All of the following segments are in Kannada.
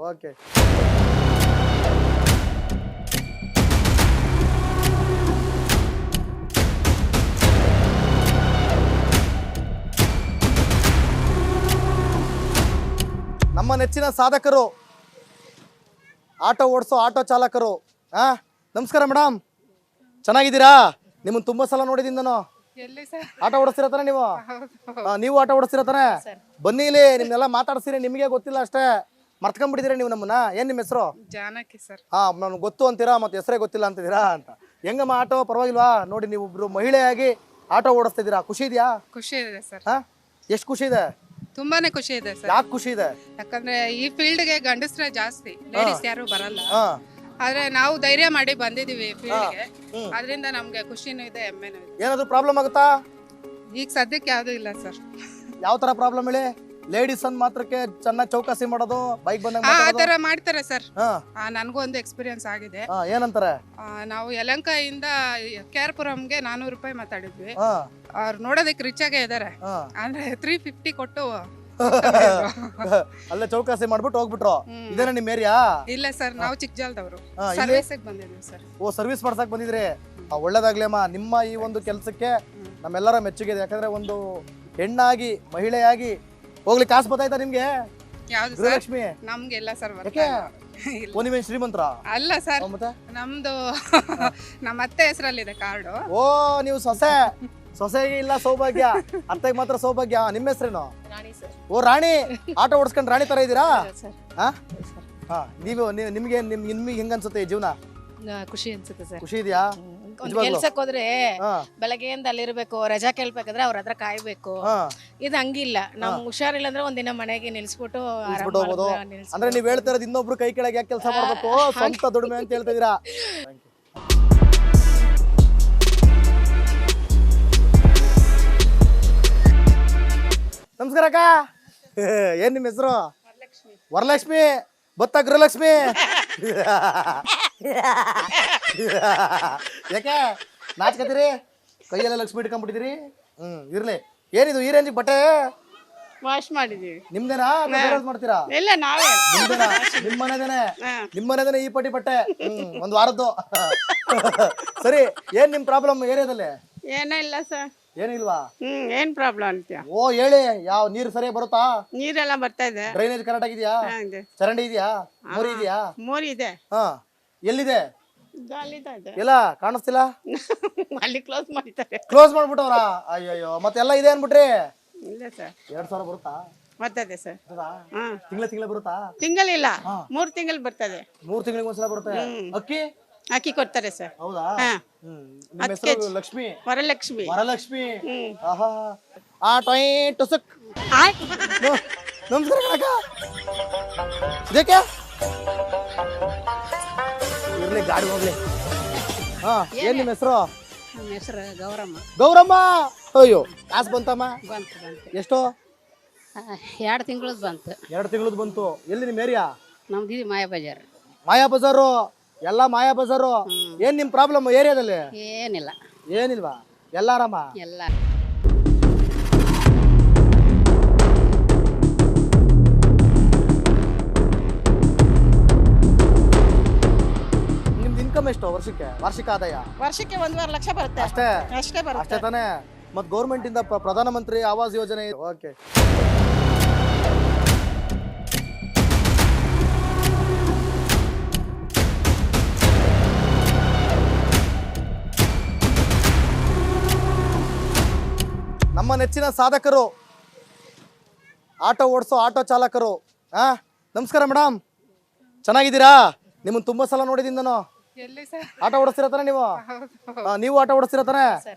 ಓಕೆ. ನಮ್ಮ ನೆಚ್ಚಿನ ಸಾಧಕರು, ಆಟೋ ಓಡಿಸೋ ಆಟೋ ಚಾಲಕರು. ನಮಸ್ಕಾರ ಮೇಡಮ್, ಚೆನ್ನಾಗಿದ್ದೀರಾ? ನಿಮ್ಮನ್ನು ತುಂಬಾ ಸಲ ನೋಡಿದ್ದೀನಿ ನಾನು. ಆಟೋ ಓಡಿಸ್ತಿರತಾನೆ ನೀವು? ನೀವು ಆಟೋ ಓಡಿಸ್ತಿರತಾನೆ? ಬನ್ನಿ ಇಲ್ಲಿ, ನಿಮ್ನೆಲ್ಲ ಮಾತಾಡ್ಸಿರಿ, ನಿಮಗೆ ಗೊತ್ತಿಲ್ಲ ಅಷ್ಟೇ, ಮರ್ತ್ಕೊಂಡ್ಬಿಟ್ಟಿದ್ದೀರಾ ನೀವು ನಮ್ಮನ್ನ. ಏನ್ ನಿಮ್ಮ ಹೆಸರು? ಜಾನಕಿ ಸರ್. ನನ್ಗೆ ಗೊತ್ತು ಅಂತೀರಾ, ಮತ್ತೆ ಹೆಸರೇ ಗೊತ್ತಿಲ್ಲ ಅಂತಿದ್ದೀರಾ ಅಂತ. ಹೆಂಗಮ್ಮ ಆಟೋ ಪರವಾಗಿಲ್ವಾ? ನೋಡಿ, ನೀವು ಒಬ್ರು ಮಹಿಳೆಯಾಗಿ ಆಟೋ ಓಡಿಸ್ತಿದ್ದೀರಾ, ಖುಷಿ ಇದೆಯಾ? ಖುಷಿ ಇದೆ ಸರ್. ಎಷ್ಟು ಖುಷಿ ಇದೆ? ತುಂಬಾನೇ ಖುಷಿ ಇದೆ ಸರ್. ಯಾಕೆ ಖುಷಿ ಇದೆ? ಯಾಕಂದ್ರೆ ಈ ಫೀಲ್ಡ್ಗೆ ಗಂಡಸ್ರೆ ಜಾಸ್ತಿ, ಲೇಡೀಸ್ ಯಾರು ಬರಲ್ಲ. ಆದ್ರೆ ನಾವು ಧೈರ್ಯ ಮಾಡಿ ಬಂದಿದೀವಿ ಫೀಲ್ಡ್ಗೆ, ಅದರಿಂದ ನಮ್ಗೆ ಖುಷಿನೂ ಇದೆ, ಹೆಮ್ಮೆನೂ ಇದೆ. ಏನಾದ್ರು ಪ್ರಾಬ್ಲಮ್ ಆಗುತ್ತಾ? ಈಗ ಸದ್ಯಕ್ಕೆ ಯಾವ್ದು ಇಲ್ಲ ಸರ್. ಯಾವ ತರ ಪ್ರಾಬ್ಲಮ್ ಹೇಳಿ? ಲೇಡೀಸ್ ಅಂದ್ ಮಾತ್ರಕ್ಕೆ ಚೆನ್ನಾಗಿ ಚೌಕಾಸಿ ಮಾಡೋದು, ಬೈಕ್ ಬಂದಾಗ ಆ ತರ ಮಾಡ್ತಾರೆ ಸರ್. ನನ್ಗೂ ಒಂದು ಎಕ್ಸ್ಪೀರಿಯನ್ಸ್ ಆಗಿದೆ. ಏನಂತಾರೆ? ನಾವು ಯಲಹಂಕದಿಂದ KR ಪುರಂಗೆ 400 ರೂಪಾಯಿ ಮಾತಾಡಿದ್ವಿ. ಅವ್ರು ನೋಡೋದಕ್ಕೆ ರಿಚ್ ಆಗೇ ಇದಾರೆ, ಅಂದ್ರೆ 350 ಕೊಟ್ಟು ಅಲ್ಲೇ ಚೌಕಾಸಿ ಮಾಡ್ಬಿಟ್ಟು ಹೋಗ್ಬಿಟ್ರು. ಇದೇನ ನಿಮ್ ಏರಿಯಾ? ಇಲ್ಲ ಸರ್, ನಾವು ಚಿಕ್ಕಜಾಲದವರು, ಸರ್ವಿಸ್ ಬಂದಿದ್ವಿ ಸರ್. ಓ, ಸರ್ವಿಸ್ ಮಾಡ್ಸಕ್ ಬಂದಿದ್ರಿ? ಒಳ್ಳೇದಾಗ್ಲಿ ಅಮ್ಮ. ನಿಮ್ಮ ಈ ಒಂದು ಕೆಲ್ಸಕ್ಕೆ ನಮ್ಮೆಲ್ಲರ ಮೆಚ್ಚುಗೆ ಇದೆ. ಯಾಕಂದ್ರೆ ಒಂದು ಹೆಣ್ಣಾಗಿ, ಮಹಿಳೆಯಾಗಿ ಹೋಗ್ಲಿಕ್ಕೆ ಕಾಸು ಬತ್ತಾಯ್ತಾ ನಿಮ್ಗೆ? ಯಾವ್ದು ಗೃಹಲಕ್ಷ್ಮಿ? ನಮ್ಗೆ ಇಲ್ಲ ಸರ್. ಓ, ನೀವೇನ್ ಶ್ರೀಮಂತರ? ಅಲ್ಲ ಸರ್, ನಮ್ದು ನಮ್ಮ ಅತ್ತೆ ಹೆಸರಲ್ಲಿದೆ ಕಾರ್ಡು. ಓ, ನೀವು ಸೊಸೆಗೆ ಇಲ್ಲ ಸೌಭಾಗ್ಯ, ಅತ್ತೆಗೆ ಮಾತ್ರ ಸೌಭಾಗ್ಯ. ನಿಮ್ಮ ಹೆಸರೇನು? ಓ, ರಾಣಿ. ಆಟೋ ಓಡಿಸ್ಕೊಂಡು ರಾಣಿ ತರ ಇದ್ದೀರಾ? ನೀವು ನಿಮ್ಗೆ ಹೆಂಗ ಅನ್ಸುತ್ತೆ ಈ ಜೀವನ? ಖುಷಿ ಅನ್ಸುತ್ತೆ ಸರ್. ಖುಷಿ ಇದೆಯಾ? ಕೆಲ್ಸಕ್ಕೆ ಹೋದ್ರೆ ಬೆಳಗ್ಗೆಯಿಂದ ಅಲ್ಲಿರ್ಬೇಕು, ರಜಾ ಕೇಳ್ಬೇಕಾದ್ರೆ ಅವ್ರ ಹತ್ರ ಕಾಯ್ಬೇಕು. ಇದು ಹಂಗಿಲ್ಲ, ನಮ್ಗೆ ಹುಷಾರಿಲ್ಲ ಅಂದ್ರೆ ಒಂದಿನ ಮನೆಗೆ ನಿಲ್ಸ್ಬಿಟ್ಟು ಹೋಗ್ಬೋದು. ಅಂದ್ರೆ ನೀವ್ ಹೇಳ್ತಾ ಇರೋದು ಇನ್ನೊಬ್ರು ಕೈ ಕೆಳಗೆ ಯಾಕೆ ಕೆಲಸ ಮಾಡ್ಬೇಕು, ಸ್ವಂತ ದುಡಿಮೆ ಅಂತ ಹೇಳ್ತಾ ಇದೀರಾ. ನಮಸ್ಕಾರ ಅಕ್ಕ. ಏನ್ ನಿಮ್ಮ ಹೆಸರು? ವರಲಕ್ಷ್ಮಿ. ಬತ್ತ ಗೃಹಲಕ್ಷ್ಮಿ. ಯಾಕೆ ನಾಚ್ಕತ್ತೀರಿ? ಕೈಯೆಲ್ಲ ಲಕ್ಷ್ಮಿ ಇಟ್ಕೊಂಡ್ಬಿಟ್ಟಿದ್ದೀರಿ. ಇರ್ಲಿ. ಏನಿದು ಈ ರೇಂಜ್ ಬಟ್ಟೆ? ವಾಶ್ ಮಾಡಿದೀವಿ. ನಿಮ್ದೇನಾ ಮಾಡ್ತೀರಾ? ಇಲ್ಲ, ನಾವೇ. ನಿಮ್ಮನೇದೇನೆ ಈ ಪಟ್ಟಿ ಬಟ್ಟೆ. ಒಂದ್ ವಾರದ್ದು. ಸರಿ, ಏನ್ ನಿಮ್ ಪ್ರಾಬ್ಲಮ್ ಏರಿಯಾದಲ್ಲಿ? ಏನೂ ಇಲ್ಲ ಸರ್. ಏನಿಲ್ವಾ? ಏನ್ ಪ್ರಾಬ್ಲಮ್ ಅಂತೀಯ? ಓ, ಹೇಳಿ. ಯಾವ ನೀರು ಸರಿಯಾಗಿ ಬರುತ್ತಾ? ನೀರೆಲ್ಲ ಬರ್ತಾ ಇದೆ. ಡ್ರೈನೇಜ್ ಕರೆಕ್ಟ್ ಆಗಿದ್ಯಾ? ಚರಂಡಿ ಇದೆಯಾ? ಮೋರಿ ಇದೆಯಾ? ಮೋರಿ ಇದೆ. ಎಲ್ಲಿದೆ? ಎಲ್ಲ ಕಾಣಿಸ್ತಿಲ್ಲ. ಅಲ್ಲಿ ಕ್ಲೋಸ್ ಮಾಡಿದ್ದಾರೆ. ಕ್ಲೋಸ್ ಮಾಡ್ಬಿಟ್ಟವ್ರ? ಅಯ್ಯಯ್ಯೋ, ಮತ್ತೆಲ್ಲ ಇದೆ ಅನ್ಬಿಟ್ರಿ. ಇಲ್ಲ ಸರ್. 2000 ಬರುತ್ತಾ? ಬರ್ತದೆ ಸರ್. ತಿಂಗಳ ಬರುತ್ತಾ? ತಿಂಗಳಿಲ್ಲ, 3 ತಿಂಗಳು ಬರ್ತದೆ. 3 ತಿಂಗಳಿಗೆ ಒಂದ್ಸಲ ಬರುತ್ತೆ. ಅಕ್ಕಿ ಅಕ್ಕಿ ಕೊಡ್ತಾರೆ ಸರ್. ಹೌದಾ? ನಿಮ್ಮ ಹೆಸರು ಲಕ್ಷ್ಮಿ? ವರಲಕ್ಷ್ಮಿ. ವರಲಕ್ಷ್ಮಿ. ಆಹಾ. ಟುಸುಕ್. ನಮಸ್ಕಾರ ಕಣಕ್ಕ. ಇದಕ್ಕೆ ಇರ್ಲಿ, ಗಾಡಿ ಹೋಗ್ಲಿ. ಏನ್ ನಿಮ್ಮ ಹೆಸರು? ನಮ್ಮ ಹೆಸರು ಗೌರಮ್ಮ. ಗೌರಮ್ಮ. ಅಯ್ಯೋ, ಕಾಸು ಬಂತಮ್ಮ? ಎಷ್ಟು? 2 ತಿಂಗಳದ್ದು ಬಂತು. 2 ತಿಂಗಳದ್ದು ಬಂತು. ಎಲ್ಲಿ ನಿಮ್ಮ ಏರಿಯಾ? ನಮ್ದು ಮಾಯಾ ಬಜಾರ್. ಮಾಯಾ ಬಜಾರು. ಎಲ್ಲ ಮಾಯಾ ಬಜಾರು. ಏನ್ ನಿಮ್ ಪ್ರಾಬ್ಲಮ್ ಏರಿಯಾದಲ್ಲಿ? ಏನಿಲ್ಲ. ಏನಿಲ್ವಾ? ಎಲ್ಲ ಆರಾಮ? ಎಲ್ಲ. ನಿಮ್ದು ಇನ್ಕಮ್ ಎಷ್ಟು ವರ್ಷಕ್ಕೆ? ವಾರ್ಷಿಕ ಆದಾಯ? ವರ್ಷಕ್ಕೆ 1.5 ಲಕ್ಷ ಬರುತ್ತೆ. ಅಷ್ಟೇ ತಾನೇ? ಮತ್ ಗೌರ್ಮೆಂಟ್ ಇಂದ ಪ್ರಧಾನಮಂತ್ರಿ ಆವಾಸ್ ಯೋಜನೆ. ಓಕೆ. ನಮ್ಮ ನೆಚ್ಚಿನ ಸಾಧಕರು, ಆಟೋ ಓಡಿಸೋ ಆಟೋ ಚಾಲಕರು. ನಮಸ್ಕಾರ ಮೇಡಮ್, ಚೆನ್ನಾಗಿದ್ದೀರಾ? ನಿಮ್ಮನ್ನು ತುಂಬಾ ಸಲ ನೋಡಿದ್ದೀನಿ ನಾನು. ಆಟೋ ಓಡಿಸ್ತಿರತಾನೆ ನೀವು? ನೀವು ಆಟೋ ಓಡಿಸ್ತಿರತಾನೆ?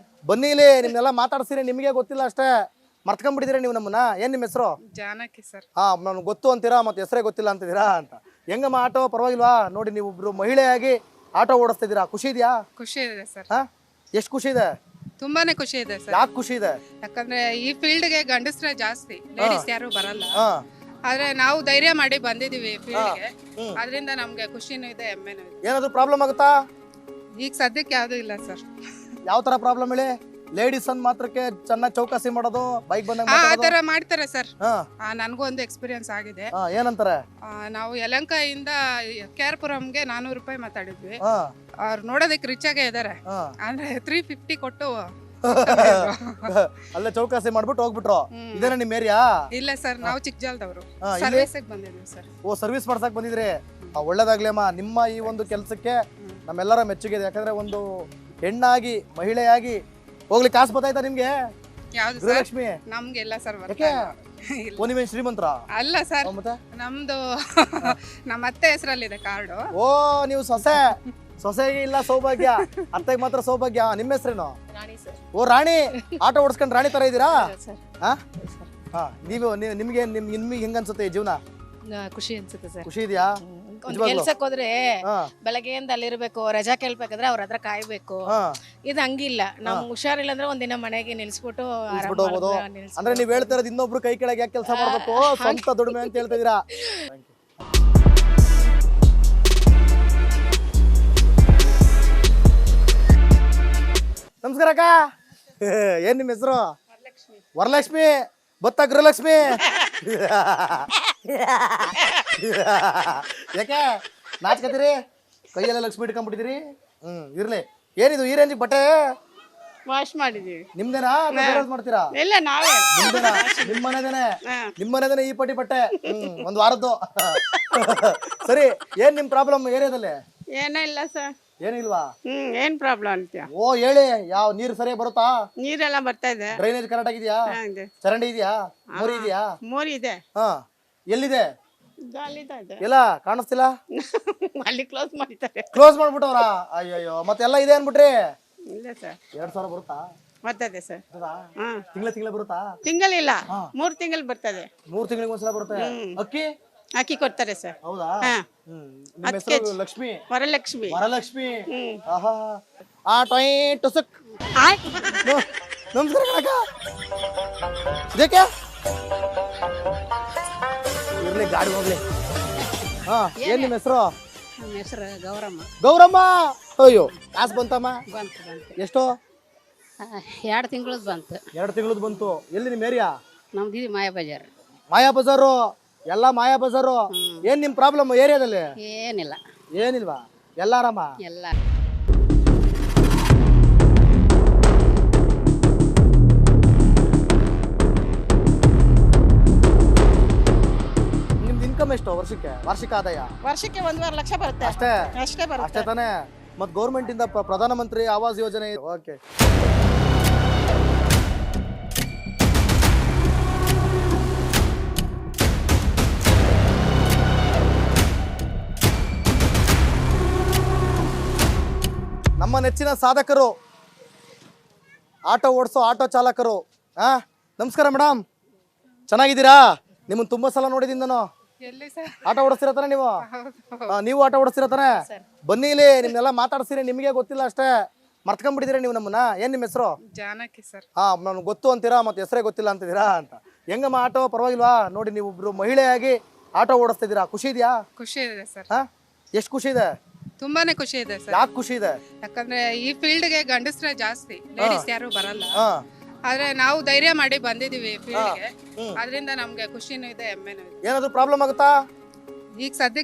ಬನ್ನಿ ಇಲ್ಲಿ, ನಿಮ್ನೆಲ್ಲ ಮಾತಾಡ್ಸಿರಿ, ನಿಮಗೆ ಗೊತ್ತಿಲ್ಲ ಅಷ್ಟೇ, ಮರ್ತ್ಕೊಂಡ್ಬಿಟ್ಟಿದ್ದೀರಾ ನೀವು ನಮ್ಮನ್ನ. ಏನ್ ನಿಮ್ಮ ಹೆಸರು? ಜಾನಕಿ ಸರ್. ನನ್ಗೆ ಗೊತ್ತು ಅಂತೀರಾ, ಮತ್ತೆ ಹೆಸರೇ ಗೊತ್ತಿಲ್ಲ ಅಂತಿದ್ದೀರಾ ಅಂತ. ಹೆಂಗಮ್ಮ ಆಟೋ ಪರವಾಗಿಲ್ವಾ? ನೋಡಿ, ನೀವು ಒಬ್ರು ಮಹಿಳೆಯಾಗಿ ಆಟೋ ಓಡಿಸ್ತಿದ್ದೀರಾ, ಖುಷಿ ಇದೆಯಾ? ಖುಷಿ ಇದೆ ಸರ್. ಎಷ್ಟು ಖುಷಿ ಇದೆ? ತುಂಬಾನೇ ಖುಷಿ ಇದೆ ಸರ್. ಯಾಕೆ ಖುಷಿ ಇದೆ? ಯಾಕಂದ್ರೆ ಈ ಫೀಲ್ಡ್ಗೆ ಗಂಡಸ್ರೆ ಜಾಸ್ತಿ, ಲೇಡೀಸ್ ಯಾರು ಬರಲ್ಲ. ಆದ್ರೆ ನಾವು ಧೈರ್ಯ ಮಾಡಿ ಬಂದಿದೀವಿ ಫೀಲ್ಡ್ಗೆ, ಅದರಿಂದ ನಮ್ಗೆ ಖುಷಿನೂ ಇದೆ, ಹೆಮ್ಮೆನೂ ಇದೆ. ಏನಾದ್ರು ಪ್ರಾಬ್ಲಮ್ ಆಗುತ್ತಾ? ಈಗ ಸದ್ಯಕ್ಕೆ ಯಾವ್ದು ಇಲ್ಲ ಸರ್. ಯಾವ ತರ ಪ್ರಾಬ್ಲಮ್ ಹೇಳಿ? ಲೇಡೀಸ್ ಅಂದ್ ಮಾತ್ರಕ್ಕೆ ಚೆನ್ನಾಗಿ ಚೌಕಾಸಿ ಮಾಡೋದು, ಬೈಕ್ ಬಂದಾಗ ಆ ಮಾತಾಡೋದು. ತರ ಮಾಡ್ತಾರೆ ಸರ್. ಹಾ ನನಗೂ ಒಂದು ಎಕ್ಸ್ಪೀರಿಯನ್ಸ್ ಆಗಿದೆ. ಏನಂತಾರೆ? ನಾವು ಯಲಹಂಕದಿಂದ KR ಪುರಂಗೆ 400 ರೂಪಾಯಿ ಮಾತಾಡಿದ್ವಿ. ಹಾ ಅವ್ರು ನೋಡೋದಕ್ಕೆ ರಿಚ್ ಆಗೇ ಇದಾರೆ, ಹಾ ಅಂದ್ರೆ 350 ಕೊಟ್ಟು ಅಲ್ಲೇ ಚೌಕಾಸಿ ಮಾಡ್ಬಿಟ್ಟು ಹೋಗ್ಬಿಟ್ರು. ಇದೇನ ನಿಮ್ ಏರಿಯಾ? ಇಲ್ಲ ಸರ್, ನಾವು ಚಿಕ್ಕಜಾಲದವರು, ಇಲ್ಲಿ? ಸರ್ವಿಸ್ಗೆ ಬಂದಿದ್ವಿ ಸರ್. ಓ, ಸರ್ವಿಸ್ ಮಾಡ್ಸಕ್ ಬಂದಿದ್ರಿ. ಒಳ್ಳೇದಾಗ್ಲಿ ಅಮ್ಮ. ನಿಮ್ಮ ಈ ಒಂದು ಕೆಲಸಕ್ಕೆ ನಮ್ಮೆಲ್ಲರ ಮೆಚ್ಚುಗೆ ಇದೆ. ಯಾಕಂದ್ರೆ ಒಂದು ಹೆಣ್ಣಾಗಿ, ಮಹಿಳೆಯಾಗಿ ಹೋಗ್ಲಿಕ್ಕೆ ಕಾಸು ಬತ್ತಾಯ್ತಾ ನಿಮ್ಗೆ? ಯಾವ್ದು ಸರ್? ಗೃಹಲಕ್ಷ್ಮಿ ನಮ್ಗೆ ಇಲ್ಲ ಸರ್. ಯಾಕೆ? ಓ, ನೀವೇನ್ ಶ್ರೀಮಂತರ? ಅಲ್ಲ ಸರ್, ಮತ್ತೆ ನಮ್ದು ನಮ್ಮ ಅತ್ತೆ ಹೆಸರಲ್ಲಿದೆ ಕಾರ್ಡು. ಓ, ನೀವು ಸೊಸೆಗೆ ಇಲ್ಲ ಸೌಭಾಗ್ಯ, ಅತ್ತೆಗೆ ಮಾತ್ರ ಸೌಭಾಗ್ಯ. ನಿಮ್ಮ ಹೆಸರೇನು? ರಾಣಿ ಸರ್. ಓ, ರಾಣಿ. ಆಟೋ ಓಡಿಸ್ಕೊಂಡು ರಾಣಿ ತರ ಇದ್ದೀರಾ? ಸರ್ ಹಾ ಹಾ. ನಿಮ್ಗೆ ಹೆಂಗ ಅನ್ಸುತ್ತೆ ಈ ಜೀವನ? ಖುಷಿ ಅನ್ಸುತ್ತೆ ಸರ್. ಖುಷಿ ಇದೆಯಾ? ಒಂದ್ ಕೆಲ್ಸಕ್ ಹೋದ್ರೆ ಹಾ ಬೆಳಗ್ಗೆಯಿಂದ ಅಲ್ಲಿರ್ಬೇಕು, ರಜಾ ಕೇಳ್ಬೇಕಾದ್ರೆ ಅವ್ರ ಹತ್ರ ಕಾಯ್ಬೇಕು. ಹಾ. ಇದು ಹಂಗಿಲ್ಲ, ನಮ್ಗ್ ಹುಷಾರಿಲ್ಲ ಅಂದ್ರೆ ಒಂದಿನ ಮನೆಗೆ ನಿಲ್ಸ್ಬಿಟ್ಟು ಆರಾಮ್ ನಿಲ್ಸ್ಬಿಟ್ಟು ಹೋಗ್ಬೋದು. ಮಾಡಿದ್ರೆ ನಿಲ್ಸ್ಬಿಟ್ಟು ಅಂದ್ರೆ ನೀವ್ ಹೇಳ್ತಾ ಇರೋದು ಇನ್ನೊಬ್ರು ಕೈ ಕೆಳಗೆ ಯಾಕೆ ಕೆಲಸ ಮಾಡ್ಬೇಕು, ಸ್ವಂತ ದುಡಿಮೆ ಅಂತ ಹೇಳ್ತಾ ಇದೀರಾ. ನಮಸ್ಕಾರ ಅಕ್ಕ. ಏನ್ ನಿಮ್ಮ ಹೆಸರು? ವರಲಕ್ಷ್ಮಿ. ಬತ್ತ ಗೃಹಲಕ್ಷ್ಮಿ. ಯಾಕೆ ನಾಚ್ಕತ್ತೀರಿ? ಕೈಯೆಲ್ಲ ಲಕ್ಷ್ಮಿ ಇಟ್ಕೊಂಡ್ಬಿಟ್ಟಿದ್ದೀರಿ. ಇರ್ಲಿ. ಏನಿದು ಈ ರೇಂಜ್ ಬಟ್ಟೆ? ವಾಶ್ ಮಾಡಿದೀವಿ. ನಿಮ್ದೇನಾ ಮಾಡ್ತೀರಾ? ಇಲ್ಲ, ನಾವೇ. ನಿಮ್ದೇನಾ? ನಿಮ್ಮನೆದೇನೆ ಈ ಪಟ್ಟಿ ಬಟ್ಟೆ? ಒಂದ್ ವಾರದ್ದು. ಸರಿ, ಏನ್ ನಿಮ್ ಪ್ರಾಬ್ಲಮ್ ಏರಿಯಾದಲ್ಲಿ? ಏನೂ ಇಲ್ಲ ಸರ್. ಏನಿಲ್ವಾ? ಏನ್ ಪ್ರಾಬ್ಲಮ್ ಅಂತೀಯ? ಓ, ಹೇಳಿ. ಯಾವ ನೀರು ಸರಿಯಾಗಿ ಬರುತ್ತಾ? ನೀರೆಲ್ಲ ಬರ್ತಾ ಇದೆ. ಡ್ರೈನೇಜ್ ಕರೆಕ್ಟ್ ಆಗಿದ್ಯಾ? ಚರಂಡಿ ಇದೆಯಾ? ಮೋರಿ ಇದೆಯಾ? ಮೋರಿ ಇದೆ. ಹಾ. ಎಲ್ಲಿದೆ? ಇದೆ. ಎಲ್ಲ ಕಾಣಿಸ್ತಿಲ್ಲ. ಅಲ್ಲಿ ಕ್ಲೋಸ್ ಮಾಡಿದ್ದಾರೆ. ಕ್ಲೋಸ್ ಮಾಡ್ಬಿಟ್ಟವ್ರ? ಅಯ್ಯಯ್ಯೋ, ಮತ್ತೆಲ್ಲ ಇದೆ ಅನ್ಬಿಟ್ರಿ. ಇಲ್ಲ ಸರ್. 2000 ಬರುತ್ತಾ? ಬರ್ತದೆ ಸರ್. ತಿಂಗಳ ಬರುತ್ತಾ? ತಿಂಗಳಿಲ್ಲ, 3 ತಿಂಗಳು ಬರ್ತದೆ. 3 ತಿಂಗಳಿಗೆ ಒಂದ್ಸಲ ಬರುತ್ತೆ. ಅಕ್ಕಿ ಅಕ್ಕಿ ಕೊಡ್ತಾರೆ ಸರ್. ಹೌದಾ? ಹಾ. ನಿಮ್ಮ ಹೆಸರು ಲಕ್ಷ್ಮಿ? ವರಲಕ್ಷ್ಮಿ. ವರಲಕ್ಷ್ಮಿ. ಆಹಾ. ಆ ಟೊಯ್ ಟುಸುಕ್. ನಮಸ್ಕಾರ ಕಣಕ್ಕ. ಇದಕ್ಕೆ ಇರ್ಲಿ, ಗಾಡಿ ಹೋಗ್ಲಿ. ಹಾ, ಏನ್ ನಿಮ್ಮ ಹೆಸರು? ನಮ್ಮ ಹೆಸರು ಗೌರಮ್ಮ. ಗೌರಮ್ಮ. ಅಯ್ಯೋ, ಕಾಸು ಬಂತಮ್ಮ? ಬಂತು. ಎಷ್ಟು? 2 ತಿಂಗಳದ್ದು ಬಂತು. 2 ತಿಂಗಳದ್ದು ಬಂತು. ಎಲ್ಲಿ ನಿಮ್ಮ ಏರಿಯಾ? ನಮ್ದು ಇದು ಮಾಯಾ ಬಜಾರ್. ಮಾಯಾ ಬಜಾರು. ಎಲ್ಲ ಮಾಯಾ ಬಜಾರು. ಏನ್ ನಿಮ್ ಪ್ರಾಬ್ಲಮ್ ಏರಿಯಾದಲ್ಲಿ? ಏನಿಲ್ಲ. ಏನಿಲ್ವಾ? ಎಲ್ಲ ಆರಾಮ? ಎಲ್ಲ ನಿಮ್ದು ಇನ್ಕಮ್ ಎಷ್ಟು ವರ್ಷಕ್ಕೆ? ವಾರ್ಷಿಕ ಆದಾಯ ವರ್ಷಕ್ಕೆ 1.5 ಲಕ್ಷ ಬರುತ್ತೆ. ಅಷ್ಟೇ? ಅಷ್ಟೇ ಬರುತ್ತೆ. ಅಷ್ಟೇ ತಾನೇ? ಮತ್ ಗೌರ್ಮೆಂಟ್ ಇಂದ ಪ್ರಧಾನಮಂತ್ರಿ ಆವಾಸ್ ಯೋಜನೆ. ಓಕೆ. ನಮ್ಮ ನೆಚ್ಚಿನ ಸಾಧಕರು, ಆಟೋ ಓಡಿಸೋ ಆಟೋ ಚಾಲಕರು. ನಮಸ್ಕಾರ ಮೇಡಮ್, ಚೆನ್ನಾಗಿದ್ದೀರಾ? ನಿಮ್ಮನ್ನ ತುಂಬಾ ಸಲ ನೋಡಿದೀನಿ ನಾನು. ಎಲ್ಲಿ ಸರ್? ಆಟೋ ಓಡಿಸ್ತಿರತಾನೆ ನೀವು? ನೀವು ಆಟೋ ಓಡಿಸ್ತಿರತಾನೆ? ಬನ್ನಿ ಇಲ್ಲಿ, ನಿಮ್ನೆಲ್ಲ ಮಾತಾಡ್ಸಿರಿ. ನಿಮಗೆ ಗೊತ್ತಿಲ್ಲ ಅಷ್ಟೇ, ಮರ್ತ್ಕೊಂಡ್ಬಿಟ್ಟಿದ್ದೀರಾ ನೀವು ನಮ್ಮನ್ನ. ಏನ್ ನಿಮ್ಮ ಹೆಸರು? ಜಾನಕಿ ಸರ್. ಹಾ, ನನ್ಗೆ ಗೊತ್ತು ಅಂತೀರಾ, ಮತ್ತೆ ಹೆಸರೇ ಗೊತ್ತಿಲ್ಲ ಅಂತಿದ್ದೀರಾ ಅಂತ. ಹೆಂಗಮ್ಮ ಆಟೋ? ಪರವಾಗಿಲ್ವಾ? ನೋಡಿ, ನೀವು ಒಬ್ರು ಮಹಿಳೆಯಾಗಿ ಆಟೋ ಓಡಿಸ್ತಿದ್ದೀರಾ, ಖುಷಿ ಇದೆಯಾ? ಖುಷಿ ಇದೆ ಸರ್. ಹಾ, ಎಷ್ಟು ಖುಷಿ ಇದೆ? ತುಂಬಾನೇ ಖುಷಿ ಇದೆ ಸರ್. ಯಾಕೆ ಖುಷಿ ಇದೆ? ಯಾಕಂದ್ರೆ ಈ ಫೀಲ್ಡ್ಗೆ ಗಂಡಸ್ರೆ ಜಾಸ್ತಿ, ಲೇಡೀಸ್ ಯಾರು ಬರಲ್ಲ. ಹಾ ಆದ್ರೆ ನಾವು ಧೈರ್ಯ ಮಾಡಿ ಬಂದಿದೀವಿ ಫೀಲ್ಡ್ಗೆ. ಅದರಿಂದ ನಮ್ಗೆ ಖುಷಿನೂ ಇದೆ, ಹೆಮ್ಮೆನೂ ಇದೆ. ಏನಾದ್ರು ಪ್ರಾಬ್ಲಮ್ ಆಗುತ್ತಾ? ಈಗ ಸದ್ಯಕ್ಕೆ